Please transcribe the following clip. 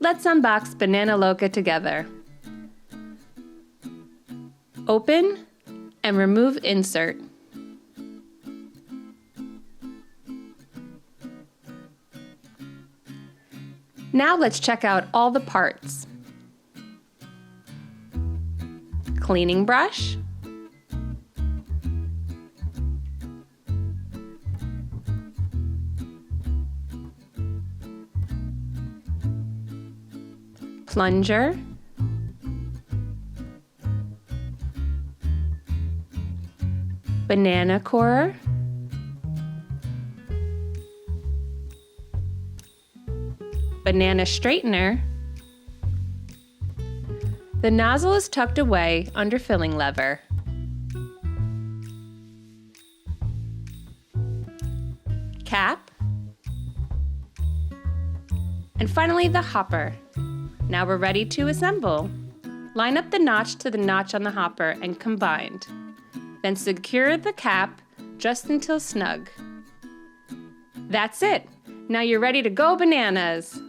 Let's unbox Banana Loca together. Open and remove insert. Now let's check out all the parts. Cleaning brush, plunger, banana corer, banana straightener. The nozzle is tucked away under filling lever. Cap. And finally the hopper. Now we're ready to assemble. Line up the notch to the notch on the hopper and combined. Then secure the cap just until snug. That's it. Now you're ready to go bananas.